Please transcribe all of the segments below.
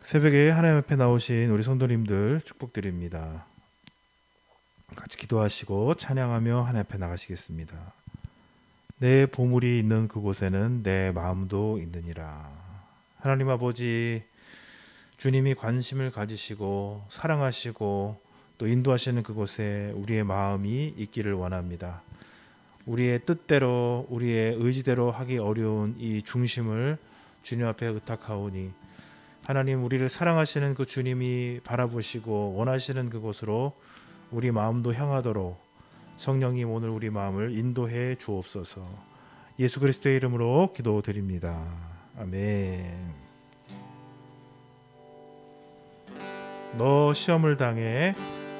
새벽에 하나님 앞에 나오신 우리 성도님들 축복드립니다. 같이 기도하시고 찬양하며 하나님 앞에 나가시겠습니다. 내 보물이 있는 그곳에는 내 마음도 있느니라. 하나님 아버지, 주님이 관심을 가지시고 사랑하시고 또 인도하시는 그곳에 우리의 마음이 있기를 원합니다. 우리의 뜻대로 우리의 의지대로 하기 어려운 이 중심을 주님 앞에 의탁하오니 하나님, 우리를 사랑하시는 그 주님이 바라보시고 원하시는 그곳으로 우리 마음도 향하도록 성령님 오늘 우리 마음을 인도해 주옵소서. 예수 그리스도의 이름으로 기도드립니다. 아멘. 너 시험을 당해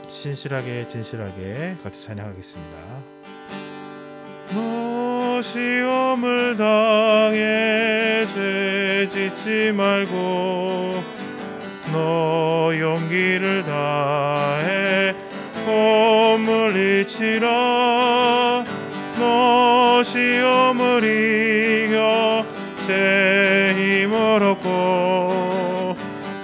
신실하게 진실하게 같이 찬양하겠습니다. 너 시험을 당해 죄 짓지 말고 너 용기를 다해 폼을 잊히라. 너 시험을 이겨 새 힘을 얻고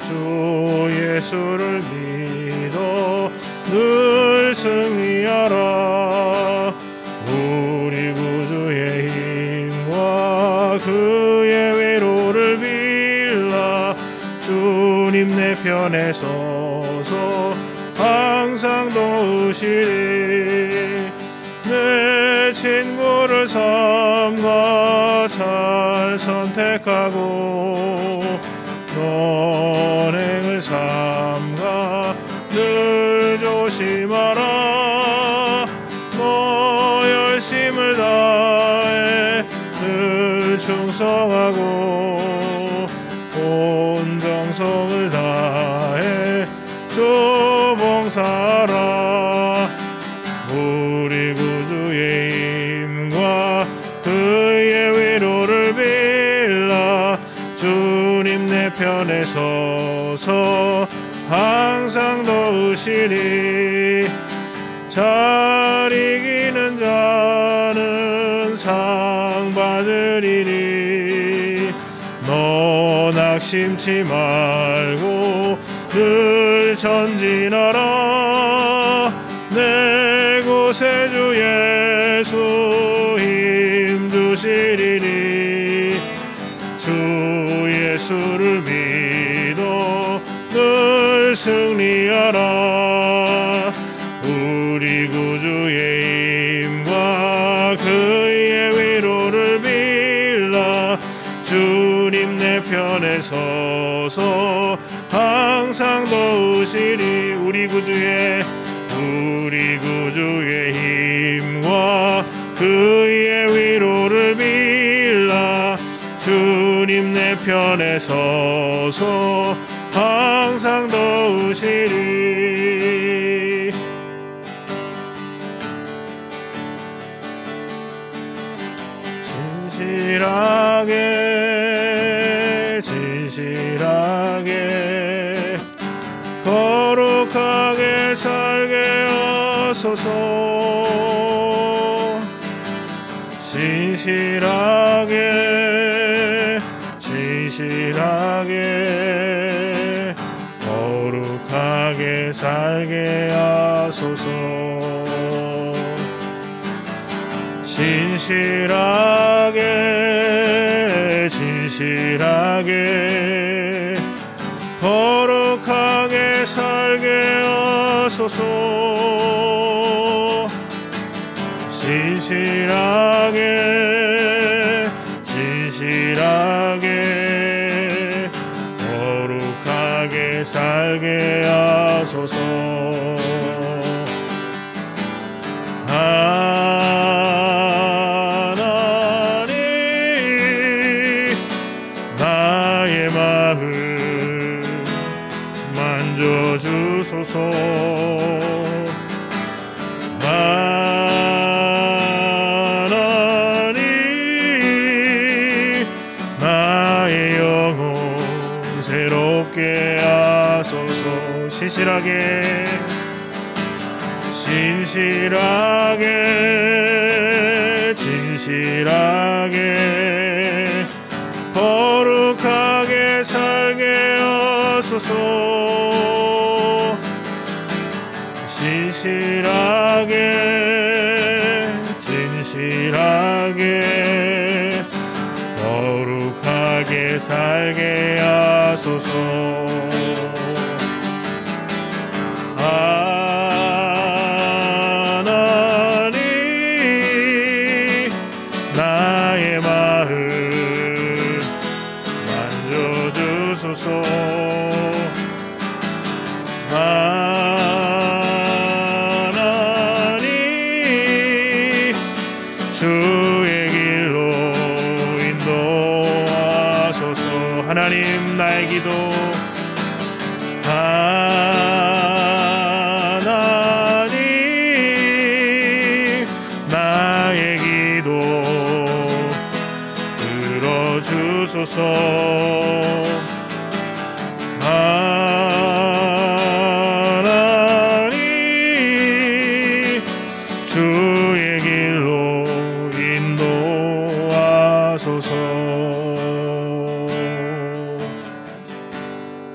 주 예수를 믿어 늘 승리하라. 우리 구주의 힘과 그의 위로를 빌라. 주님 내 편에 서서 항상 도우시리. 내 친구를 삼가 잘 선택하고 선행을 삼가 늘 조심하라. 너 열심을 다해 늘 충성하고 온 정성을 다해 주 봉사하라. 우리 구주의 힘과 그의 위로를 빌라. 주님 내 편에 서서 항상 도우시리. 잘 이기는 자는 상 받으리니 너 낙심치 말고 늘 전진하라. 내 구세주 예수 힘주시리니 주 예수를 믿어 늘 승리하라. 우리 구주의 힘과 그의 위로를 빌라. 주님 내 편에 서서 항상 도우시리. 우리 구주의 힘과 그의 위로를 빌라. 주님 내 편에 서서 항상 도우시리. 진실하게 거룩하게 살게 하소서. 진실하게 거룩하게 살게 하소서. 진실하게 거룩하게 살게 하소서. 진실하게 거룩하게 살게 하소서. 하나님 나의 마음 만져주소서. 하나님 나의 영혼 새롭게 하소서. 진실하게 거룩하게 살게 하소서. 진실하게 거룩하게 살게 하소서. 하나님 나의 마음 만져주소서. 하나님 주의 길로 인도하소서. 하나님 나의 기도 하나님 나의 기도 들어주소서. 하나님 주의 길로 인도하소서.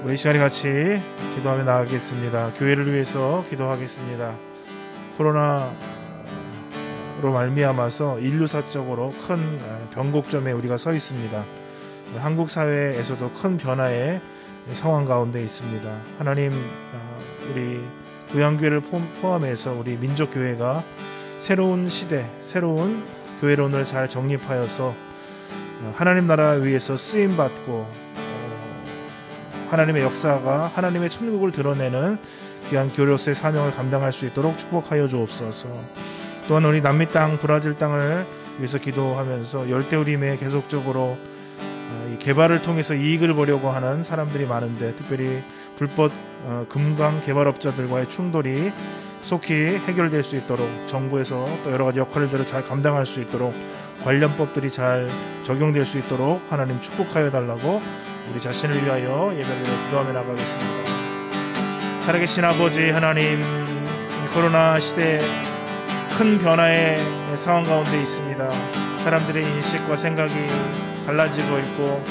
우리 이 시간에 같이 기도하며 나가겠습니다. 교회를 위해서 기도하겠습니다. 코로나로 말미암아서 인류사적으로 큰 변곡점에 우리가 서 있습니다. 한국 사회에서도 큰 변화의 상황 가운데 있습니다. 하나님, 우리 구양교회를 포함해서 우리 민족교회가 새로운 시대, 새로운 교회론을 잘 정립하여서 하나님 나라 위에서 쓰임받고 하나님의 역사가 하나님의 천국을 드러내는 귀한 교회로서의 사명을 감당할 수 있도록 축복하여 주옵소서. 또한 우리 남미 땅, 브라질 땅을 위해서 기도하면서 열대우림에 계속적으로 이 개발을 통해서 이익을 보려고 하는 사람들이 많은데, 특별히 불법 금강 개발업자들과의 충돌이 속히 해결될 수 있도록 정부에서 또 여러 가지 역할들을 잘 감당할 수 있도록 관련법들이 잘 적용될 수 있도록 하나님 축복하여 달라고 우리 자신을 위하여 예배를 기도하며 나가겠습니다. 살아계신 아버지 하나님, 코로나 시대 큰 변화의 상황 가운데 있습니다. 사람들의 인식과 생각이 달라지고 있고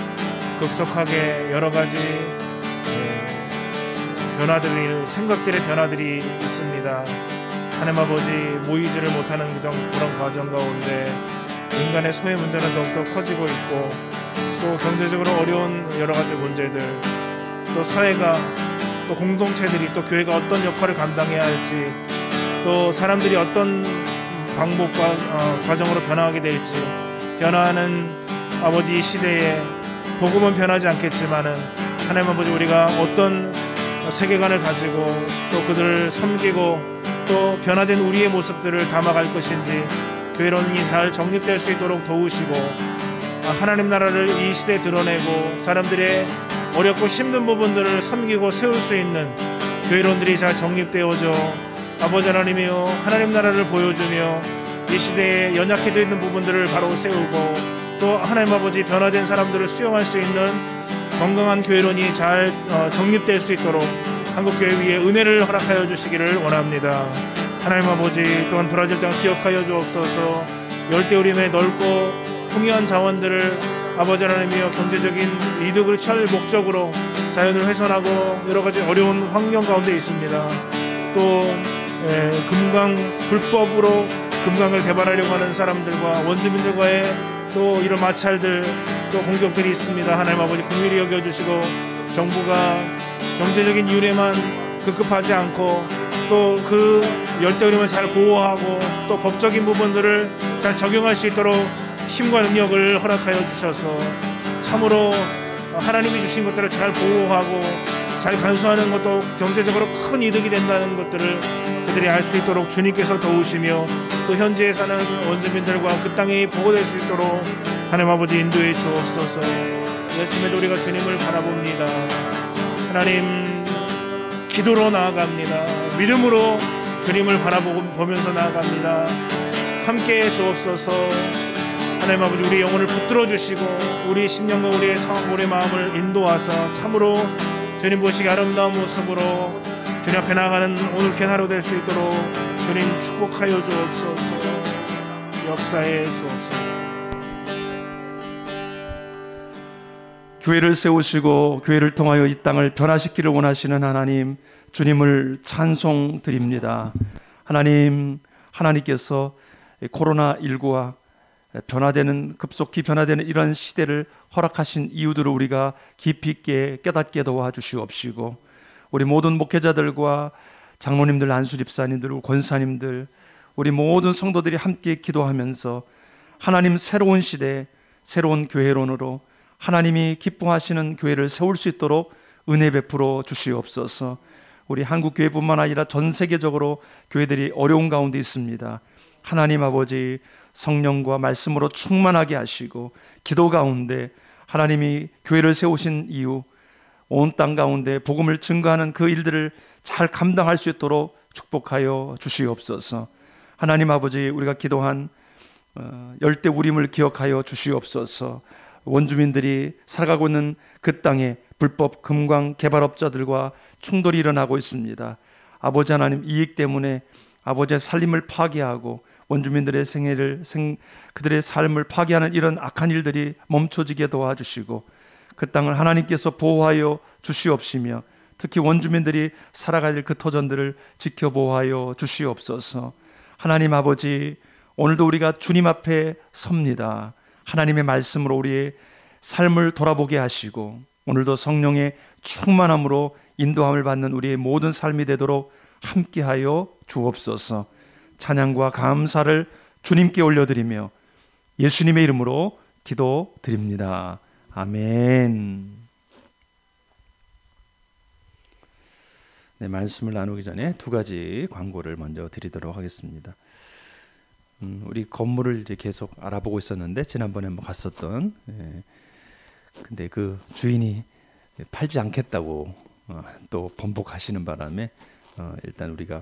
급속하게 여러 가지 변화들이, 생각들의 변화들이 있습니다. 하나님 아버지, 모이지를 못하는 그런 과정 가운데 인간의 소외 문제는 더욱더 커지고 있고, 또 경제적으로 어려운 여러 가지 문제들, 또 사회가, 또 공동체들이, 또 교회가 어떤 역할을 감당해야 할지, 또 사람들이 어떤 방법과 과정으로 변화하게 될지, 변화하는 아버지 이 시대에 복음은 변하지 않겠지만은 하나님 아버지, 우리가 어떤 세계관을 가지고 또 그들을 섬기고 또 변화된 우리의 모습들을 담아갈 것인지 교회론이 잘 정립될 수 있도록 도우시고, 하나님 나라를 이 시대에 드러내고 사람들의 어렵고 힘든 부분들을 섬기고 세울 수 있는 교회론들이 잘 정립되어져 아버지 하나님이여 하나님 나라를 보여주며 이 시대에 연약해져 있는 부분들을 바로 세우고, 또 하나님 아버지 변화된 사람들을 수용할 수 있는 건강한 교회론이 잘 정립될 수 있도록 한국교회 위에 은혜를 허락하여 주시기를 원합니다. 하나님 아버지, 또한 브라질 땅을 기억하여 주옵소서. 열대우림의 넓고 풍요한 자원들을 아버지 하나님이여 경제적인 이득을 취할 목적으로 자연을 훼손하고 여러 가지 어려운 환경 가운데 있습니다. 또 금강, 불법으로 금강을 개발하려고 하는 사람들과 원주민들과의 또 이런 마찰들, 또 공격들이 있습니다. 하나님 아버지, 긍휼히 여겨주시고 정부가 경제적인 이윤에만 급급하지 않고 또 그 열대우림을 잘 보호하고 또 법적인 부분들을 잘 적용할 수 있도록 힘과 능력을 허락하여 주셔서 참으로 하나님이 주신 것들을 잘 보호하고 잘 간수하는 것도 경제적으로 큰 이득이 된다는 것들을 그들이 알 수 있도록 주님께서 도우시며, 또 현지에 사는 원주민들과 그 땅이 보호될 수 있도록 하나님 아버지 인도해 주옵소서. 이 아침에도 우리가 주님을 바라봅니다. 하나님, 기도로 나아갑니다. 믿음으로 주님을 바라보면서 나아갑니다. 함께해 주옵소서. 하나님 아버지, 우리 영혼을 붙들어 주시고 우리 심령과 우리의 상황, 우리의 마음을 인도하사 참으로 주님 보시기 아름다운 모습으로 주님 앞에 나가는 오늘케 하루 될 수 있도록 주님 축복하여 주옵소서. 역사해 주옵소서. 교회를 세우시고 교회를 통하여 이 땅을 변화시키기를 원하시는 하나님, 주님을 찬송드립니다. 하나님, 하나님께서 코로나19와 급속히 변화되는 이런 시대를 허락하신 이유들을 우리가 깊이 있게 깨닫게 도와주시옵시고, 우리 모든 목회자들과 장로님들, 안수집사님들, 권사님들, 우리 모든 성도들이 함께 기도하면서 하나님 새로운 시대, 새로운 교회론으로 하나님이 기뻐하시는 교회를 세울 수 있도록 은혜 베풀어 주시옵소서. 우리 한국 교회뿐만 아니라 전 세계적으로 교회들이 어려운 가운데 있습니다. 하나님 아버지, 성령과 말씀으로 충만하게 하시고, 기도 가운데 하나님이 교회를 세우신 이유, 온 땅 가운데 복음을 증거하는 그 일들을 잘 감당할 수 있도록 축복하여 주시옵소서. 하나님 아버지, 우리가 기도한 열대우림을 기억하여 주시옵소서. 원주민들이 살아가고 있는 그 땅에 불법 금광 개발업자들과 충돌이 일어나고 있습니다. 아버지 하나님, 이익 때문에 아버지의 살림을 파괴하고 원주민들의 그들의 삶을 파괴하는 이런 악한 일들이 멈춰지게 도와주시고, 그 땅을 하나님께서 보호하여 주시옵시며, 특히 원주민들이 살아갈 그 터전들을 지켜 보호하여 주시옵소서. 하나님 아버지, 오늘도 우리가 주님 앞에 섭니다. 하나님의 말씀으로 우리의 삶을 돌아보게 하시고, 오늘도 성령의 충만함으로 인도함을 받는 우리의 모든 삶이 되도록 함께하여 주옵소서. 찬양과 감사를 주님께 올려드리며 예수님의 이름으로 기도드립니다. 아멘. 네, 말씀을 나누기 전에 두 가지 광고를 먼저 드리도록 하겠습니다. 우리 건물을 이제 계속 알아보고 있었는데, 지난번에 한번 갔었던, 근데 그 주인이 팔지 않겠다고 또 번복하시는 바람에 일단 우리가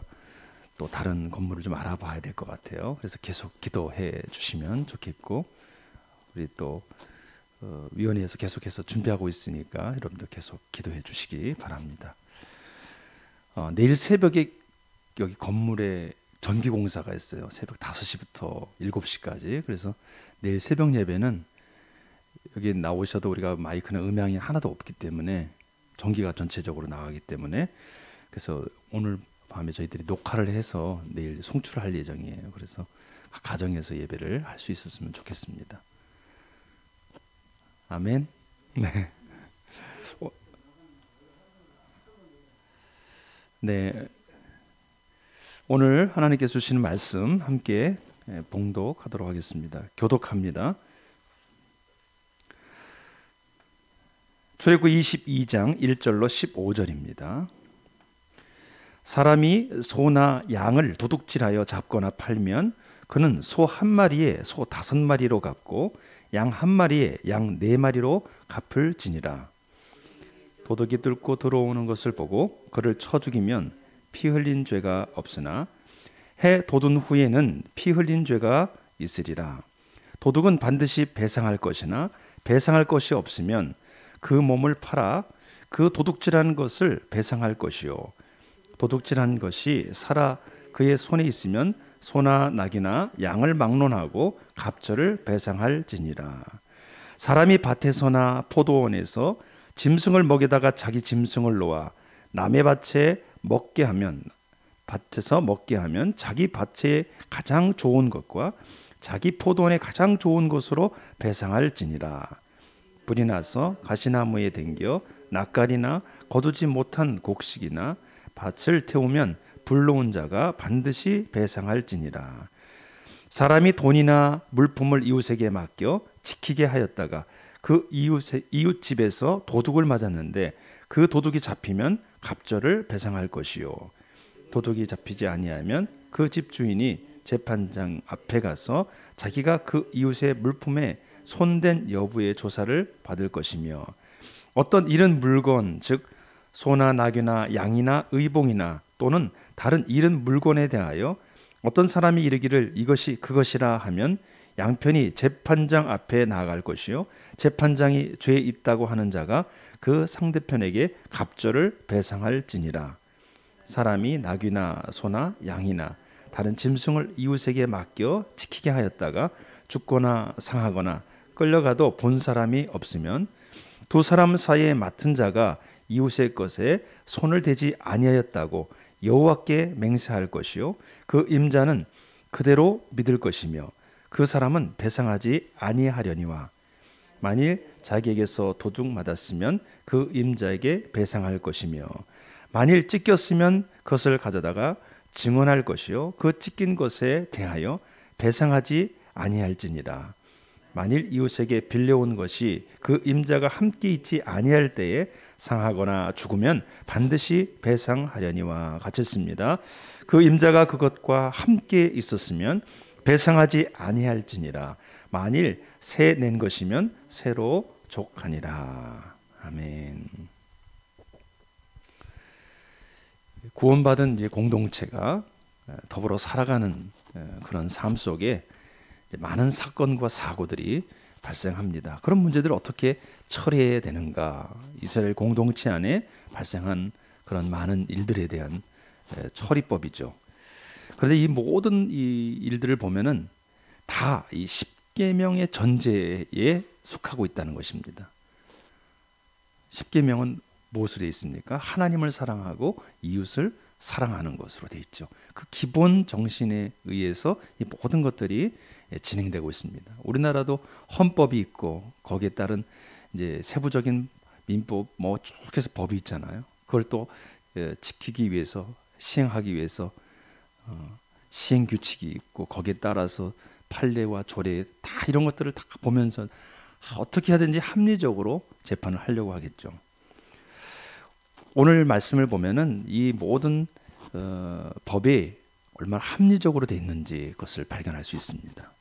또 다른 건물을 좀 알아봐야 될 것 같아요. 그래서 계속 기도해 주시면 좋겠고, 우리 또 위원회에서 계속해서 준비하고 있으니까 여러분들 계속 기도해 주시기 바랍니다. 내일 새벽에 여기 건물에 전기 공사가 있어요. 새벽 5시부터 7시까지. 그래서 내일 새벽 예배는 여기 나오셔도 우리가 마이크나 음향이 하나도 없기 때문에, 전기가 전체적으로 나가기 때문에, 그래서 오늘 밤에 저희들이 녹화를 해서 내일 송출할 예정이에요. 그래서 가정에서 예배를 할 수 있었으면 좋겠습니다. 아멘. 네. 네. 오늘 하나님께서 주시는 말씀 함께 봉독하도록 하겠습니다. 교독합니다. 출애굽기 22장 1절로 15절입니다. 사람이 소나 양을 도둑질하여 잡거나 팔면 그는 소 한 마리에 소 5마리로 갚고 양 한 마리에 양 4마리로 갚을 지니라. 도둑이 뚫고 들어오는 것을 보고 그를 쳐 죽이면 피 흘린 죄가 없으나 해 돋은 후에는 피 흘린 죄가 있으리라. 도둑은 반드시 배상할 것이나 배상할 것이 없으면 그 몸을 팔아 그 도둑질한 것을 배상할 것이요, 도둑질한 것이 살아 그의 손에 있으면 소나 낙이나 양을 막론하고 갑절을 배상할지니라. 사람이 밭에서나 포도원에서 짐승을 먹이다가 자기 짐승을 놓아 남의 밭에 먹게 하면, 밭에서 먹게 하면 자기 밭에 가장 좋은 것과 자기 포도원에 가장 좋은 것으로 배상할지니라. 불이 나서 가시나무에 댕겨 낯가리나 거두지 못한 곡식이나 밭을 태우면 불러온 자가 반드시 배상할지니라. 사람이 돈이나 물품을 이웃에게 맡겨 지키게 하였다가 그 이웃 집에서 도둑을 맞았는데 그 도둑이 잡히면 갑절을 배상할 것이요, 도둑이 잡히지 아니하면 그 집 주인이 재판장 앞에 가서 자기가 그 이웃의 물품에 손댄 여부의 조사를 받을 것이며, 어떤 잃은 물건, 즉 소나 낙이나 양이나 의봉이나 또는 다른 잃은 물건에 대하여 어떤 사람이 이르기를 이것이 그것이라 하면 양편이 재판장 앞에 나아갈 것이요, 재판장이 죄 있다고 하는 자가 그 상대편에게 갑절을 배상할지니라. 사람이 낙이나 소나 양이나 다른 짐승을 이웃에게 맡겨 지키게 하였다가 죽거나 상하거나 끌려가도 본 사람이 없으면 두 사람 사이에 맡은 자가 이웃의 것에 손을 대지 아니하였다고 여호와께 맹세할 것이요 그 임자는 그대로 믿을 것이며 그 사람은 배상하지 아니하려니와 만일 자기에게서 도둑 맞았으면 그 임자에게 배상할 것이며 만일 찢겼으면 그것을 가져다가 증언할 것이요 그 찢긴 것에 대하여 배상하지 아니할지니라. 만일 이웃에게 빌려온 것이 그 임자가 함께 있지 아니할 때에 상하거나 죽으면 반드시 배상하려니와 같았습니다. 그 임자가 그것과 함께 있었으면 배상하지 아니할지니라. 만일 새 낸 것이면 새로 족하니라. 아멘. 구원받은 이제 공동체가 더불어 살아가는 그런 삶 속에 많은 사건과 사고들이 발생합니다. 그런 문제들을 어떻게 처리해야 되는가? 이스라엘 공동체 안에 발생한 그런 많은 일들에 대한 처리법이죠. 그런데 이 모든 이 일들을 보면은 다 이 십계명의 전제에 속하고 있다는 것입니다. 십계명은 무엇으로 되어 있습니까? 하나님을 사랑하고 이웃을 사랑하는 것으로 되어 있죠. 그 기본 정신에 의해서 이 모든 것들이 진행되고 있습니다. 우리나라도 헌법이 있고 거기에 따른 이제 세부적인 민법 뭐 쭉 해서 법이 있잖아요. 그걸 또 지키기 위해서 시행하기 위해서 시행 규칙이 있고 거기에 따라서 판례와 조례 다 이런 것들을 다 보면서 어떻게 하든지 합리적으로 재판을 하려고 하겠죠. 오늘 말씀을 보면은 이 모든 법이 얼마나 합리적으로 되어 있는지 그것을 발견할 수 있습니다.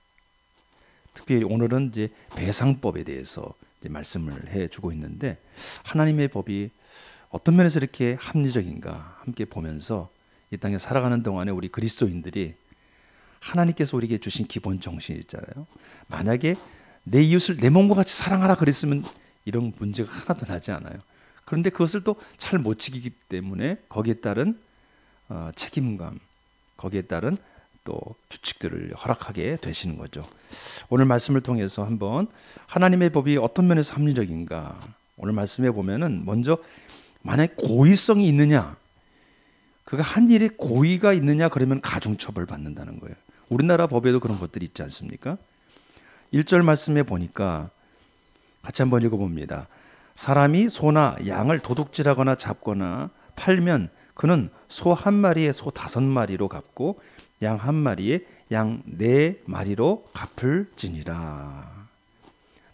특별히 오늘은 이제 배상법에 대해서 이제 말씀을 해주고 있는데 하나님의 법이 어떤 면에서 이렇게 합리적인가 함께 보면서 이 땅에 살아가는 동안에 우리 그리스도인들이 하나님께서 우리에게 주신 기본 정신이 있잖아요. 만약에 내 이웃을 내 몸과 같이 사랑하라 그랬으면 이런 문제가 하나도 나지 않아요. 그런데 그것을 또 잘 못 지키기 때문에 거기에 따른 책임감, 거기에 따른 또 규칙들을 허락하게 되시는 거죠. 오늘 말씀을 통해서 한번 하나님의 법이 어떤 면에서 합리적인가 오늘 말씀해 보면은 먼저 만약 고의성이 있느냐 그가 한 일에 고의가 있느냐 그러면 가중처벌 받는다는 거예요. 우리나라 법에도 그런 것들이 있지 않습니까? 1절 말씀에 보니까 같이 한번 읽어봅니다. 사람이 소나 양을 도둑질하거나 잡거나 팔면 그는 소 한 마리에 소 5마리로 갚고 양 한 마리에 양 4마리로 갚을 지니라.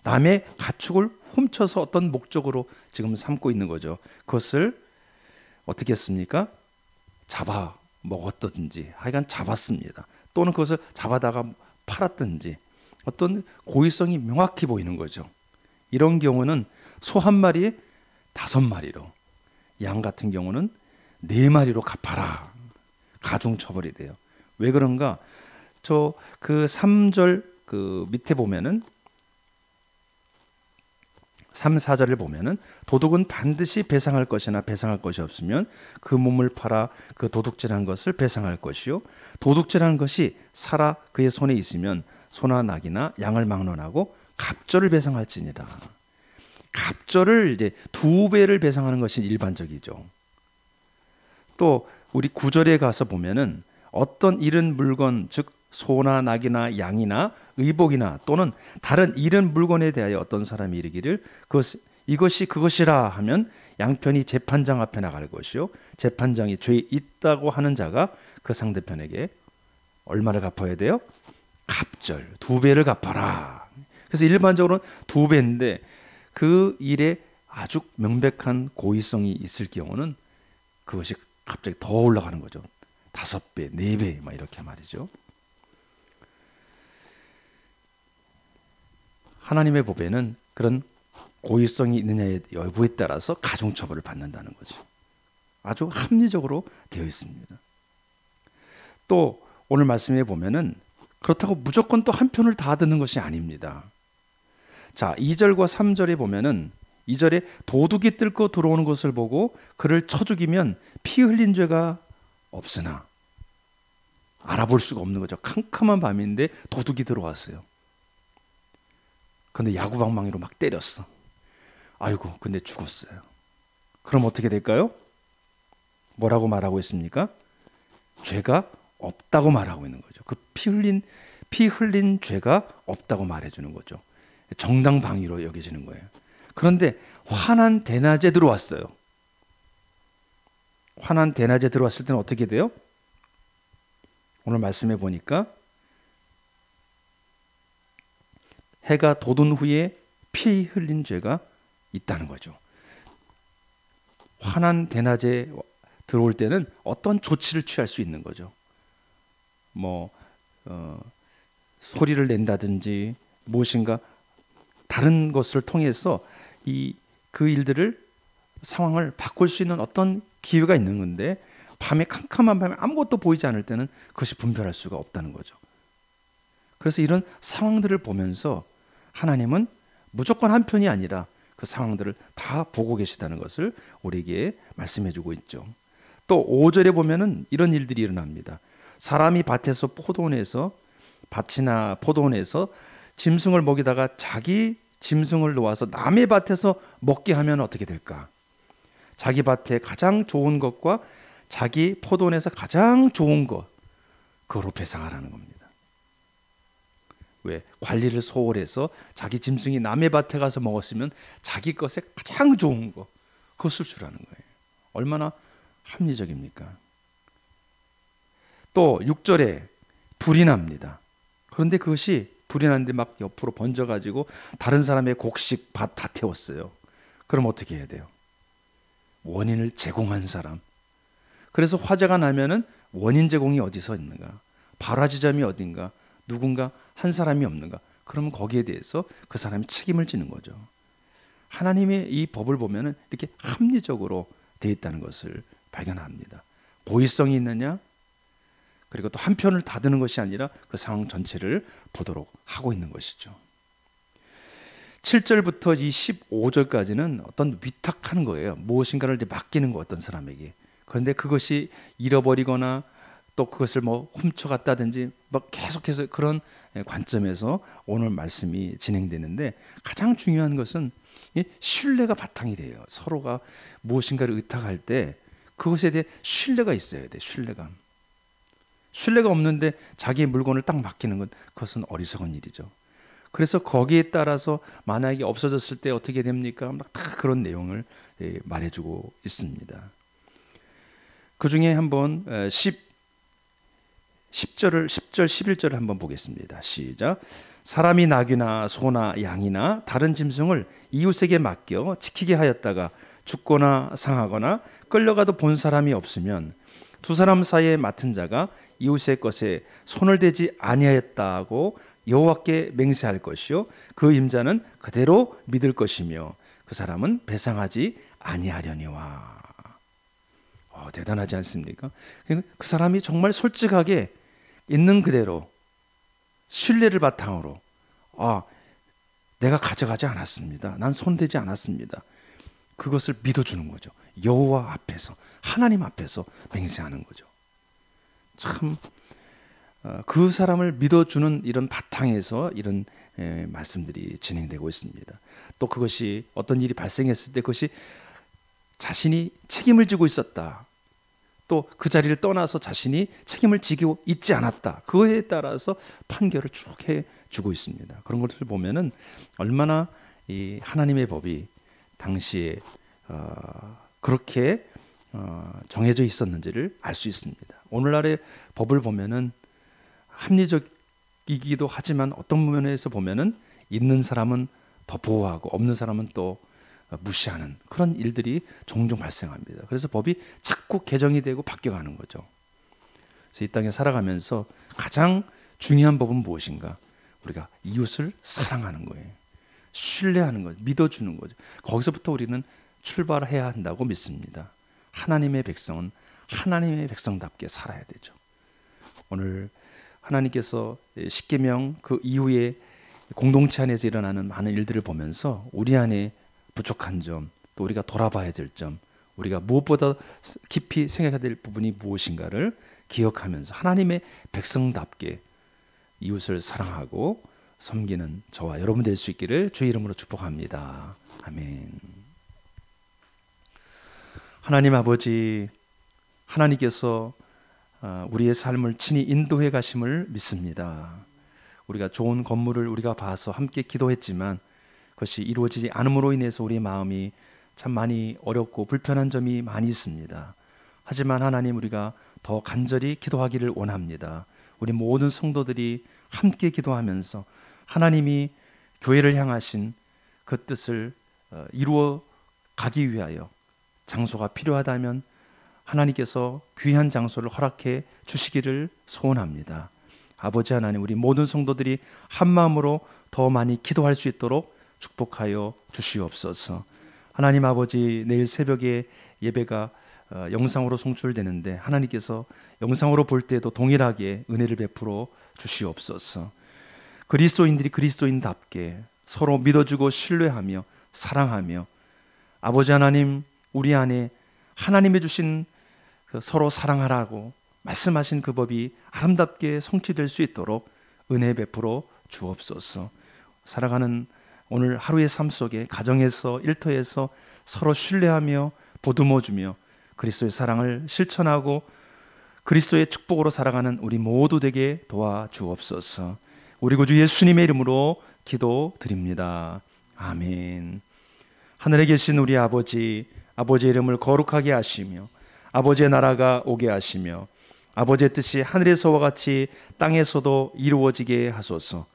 남의 가축을 훔쳐서 어떤 목적으로 지금 삼고 있는 거죠. 그것을 어떻게 했습니까? 잡아 먹었든지 하여간 잡았습니다. 또는 그것을 잡아다가 팔았든지 어떤 고의성이 명확히 보이는 거죠. 이런 경우는 소 한 마리에 5마리로 양 같은 경우는 4마리로 갚아라. 가중처벌이 돼요. 왜 그런가? 저 그 3절 그 밑에 보면은 3, 4절을 보면은 도둑은 반드시 배상할 것이나 배상할 것이 없으면 그 몸을 팔아 그 도둑질한 것을 배상할 것이요 도둑질한 것이 살아 그의 손에 있으면 소나 낙이나 양을 막론하고 갑절을 배상할지니라. 갑절을 이제 2배를 배상하는 것이 일반적이죠. 또 우리 9절에 가서 보면은 어떤 잃은 물건 즉 소나 낙이나 양이나 의복이나 또는 다른 잃은 물건에 대하여 어떤 사람이 이르기를 이것이 그것이라 하면 양편이 재판장 앞에 나갈 것이요 재판장이 죄 있다고 하는 자가 그 상대편에게 얼마를 갚아야 돼요? 갑절 2배를 갚아라. 그래서 일반적으로는 2배인데 그 일에 아주 명백한 고의성이 있을 경우는 그것이 갑자기 더 올라가는 거죠. 5배, 4배 막 이렇게 말이죠. 하나님의 법에는 그런 고의성이 있느냐의 여부에 따라서 가중처벌을 받는다는 거죠. 아주 합리적으로 되어 있습니다. 또 오늘 말씀에 보면은 그렇다고 무조건 또 한 편을 다 듣는 것이 아닙니다. 자, 2절과 3절에 보면은 2절에 도둑이 뚫고 들어오는 것을 보고 그를 쳐 죽이면 피 흘린 죄가 없으나 알아볼 수가 없는 거죠. 캄캄한 밤인데 도둑이 들어왔어요. 근데 야구방망이로 막 때렸어. 아이고, 근데 죽었어요. 그럼 어떻게 될까요? 뭐라고 말하고 있습니까? 죄가 없다고 말하고 있는 거죠. 그 피 흘린 죄가 없다고 말해주는 거죠. 정당방위로 여겨지는 거예요. 그런데 환난 대낮에 들어왔어요. 환난 대낮에 들어왔을 때는 어떻게 돼요? 오늘 말씀해 보니까 해가 돋은 후에 피 흘린 죄가 있다는 거죠. 환난 대낮에 들어올 때는 어떤 조치를 취할 수 있는 거죠. 소리를 낸다든지 무엇인가 다른 것을 통해서 그 일들을 상황을 바꿀 수 있는 어떤 기회가 있는 건데 밤에 캄캄한 밤에 아무것도 보이지 않을 때는 그것이 분별할 수가 없다는 거죠. 그래서 이런 상황들을 보면서 하나님은 무조건 한 편이 아니라 그 상황들을 다 보고 계시다는 것을 우리에게 말씀해 주고 있죠. 또 5절에 보면은 이런 일들이 일어납니다. 사람이 밭이나 포도원에서 짐승을 먹이다가 자기 짐승을 놓아서 남의 밭에서 먹게 하면 어떻게 될까? 자기 밭에 가장 좋은 것과 자기 포도원에서 가장 좋은 것, 그거로 배상하라는 겁니다. 왜? 관리를 소홀해서 자기 짐승이 남의 밭에 가서 먹었으면 자기 것에 가장 좋은 것, 그것을 주라는 거예요. 얼마나 합리적입니까? 또 6절에 불이 납니다. 그런데 그것이 불이 났는데 막 옆으로 번져가지고 다른 사람의 곡식 밭 다 태웠어요. 그럼 어떻게 해야 돼요? 원인을 제공한 사람. 그래서 화재가 나면은 원인 제공이 어디서 있는가? 발화 지점이 어딘가? 누군가 한 사람이 없는가? 그러면 거기에 대해서 그 사람이 책임을 지는 거죠. 하나님의 이 법을 보면은 이렇게 합리적으로 되어 있다는 것을 발견합니다. 고의성이 있느냐? 그리고 또 한 편을 다드는 것이 아니라 그 상황 전체를 보도록 하고 있는 것이죠. 7절부터 이 15절까지는 어떤 위탁하는 거예요. 무엇인가를 이제 맡기는 거, 어떤 사람에게. 그런데 그것이 잃어버리거나 또 그것을 훔쳐갔다든지 계속해서 그런 관점에서 오늘 말씀이 진행되는데, 가장 중요한 것은 이 신뢰가 바탕이 돼요. 서로가 무엇인가를 의탁할 때 그것에 대해 신뢰가 있어야 돼. 신뢰가 없는데 자기의 물건을 딱 맡기는 것, 그것은 어리석은 일이죠. 그래서 거기에 따라서 만약에 없어졌을 때 어떻게 됩니까? 다 그런 내용을 말해주고 있습니다. 그 중에 한번 10절, 11절을 한번 보겠습니다. 시작. 사람이 낙이나 소나 양이나 다른 짐승을 이웃에게 맡겨 지키게 하였다가 죽거나 상하거나 끌려가도 본 사람이 없으면 두 사람 사이에 맡은 자가 이웃의 것에 손을 대지 아니하였다고 여호와께 맹세할 것이요 그 임자는 그대로 믿을 것이며 그 사람은 배상하지 아니하려니와. 대단하지 않습니까? 그 사람이 정말 솔직하게 있는 그대로 신뢰를 바탕으로 내가 가져가지 않았습니다. 난 손대지 않았습니다. 그것을 믿어주는 거죠. 여호와 앞에서, 하나님 앞에서 맹세하는 거죠. 참 그 사람을 믿어주는 이런 바탕에서 이런 말씀들이 진행되고 있습니다. 또 그것이 어떤 일이 발생했을 때 그것이 자신이 책임을 지고 있었다, 또 그 자리를 떠나서 자신이 책임을 지고 있지 않았다, 그거에 따라서 판결을 쭉 해주고 있습니다. 그런 것을 보면은 얼마나 이 하나님의 법이 당시에 그렇게 정해져 있었는지를 알 수 있습니다. 오늘날의 법을 보면은 합리적이기도 하지만 어떤 면에서 보면은 있는 사람은 더 보호하고 없는 사람은 또 무시하는 그런 일들이 종종 발생합니다. 그래서 법이 자꾸 개정이 되고 바뀌어가는 거죠. 그래서 이 땅에 살아가면서 가장 중요한 법은 무엇인가? 우리가 이웃을 사랑하는 거예요. 신뢰하는 거죠. 믿어주는 거죠. 거기서부터 우리는 출발해야 한다고 믿습니다. 하나님의 백성은 하나님의 백성답게 살아야 되죠. 오늘 하나님께서 십계명 그 이후에 공동체 안에서 일어나는 많은 일들을 보면서 우리 안에 부족한 점, 또 우리가 돌아봐야 될 점, 우리가 무엇보다 깊이 생각해야 될 부분이 무엇인가를 기억하면서 하나님의 백성답게 이웃을 사랑하고 섬기는 저와 여러분 될 수 있기를 주의 이름으로 축복합니다. 아멘. 하나님 아버지, 하나님께서 우리의 삶을 친히 인도해 가심을 믿습니다. 우리가 좋은 건물을 우리가 봐서 함께 기도했지만 그것이 이루어지지 않음으로 인해서 우리의 마음이 참 많이 어렵고 불편한 점이 많이 있습니다. 하지만 하나님, 우리가 더 간절히 기도하기를 원합니다. 우리 모든 성도들이 함께 기도하면서 하나님이 교회를 향하신 그 뜻을 이루어 가기 위하여 장소가 필요하다면 하나님께서 귀한 장소를 허락해 주시기를 소원합니다. 아버지 하나님, 우리 모든 성도들이 한 마음으로 더 많이 기도할 수 있도록 축복하여 주시옵소서. 하나님 아버지, 내일 새벽에 예배가 영상으로 송출되는데 하나님께서 영상으로 볼 때도 동일하게 은혜를 베풀어 주시옵소서. 그리스도인들이 그리스도인답게 서로 믿어주고 신뢰하며 사랑하며, 아버지 하나님, 우리 안에 하나님이 주신 그 서로 사랑하라고 말씀하신 그 법이 아름답게 성취될 수 있도록 은혜 베풀어 주옵소서. 살아가는 오늘 하루의 삶 속에 가정에서 일터에서 서로 신뢰하며 보듬어주며 그리스도의 사랑을 실천하고 그리스도의 축복으로 살아가는 우리 모두 되게 도와주옵소서. 우리 구주 예수님의 이름으로 기도드립니다. 아멘. 하늘에 계신 우리 아버지, 아버지의 이름을 거룩하게 하시며 아버지의 나라가 오게 하시며 아버지의 뜻이 하늘에서와 같이 땅에서도 이루어지게 하소서.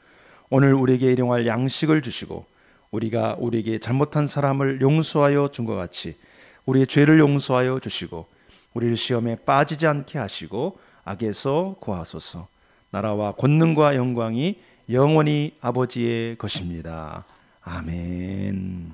오늘 우리에게 일용할 양식을 주시고 우리가 우리에게 잘못한 사람을 용서하여 준 것 같이 우리의 죄를 용서하여 주시고 우리를 시험에 빠지지 않게 하시고 악에서 구하소서. 나라와 권능과 영광이 영원히 아버지의 것입니다. 아멘.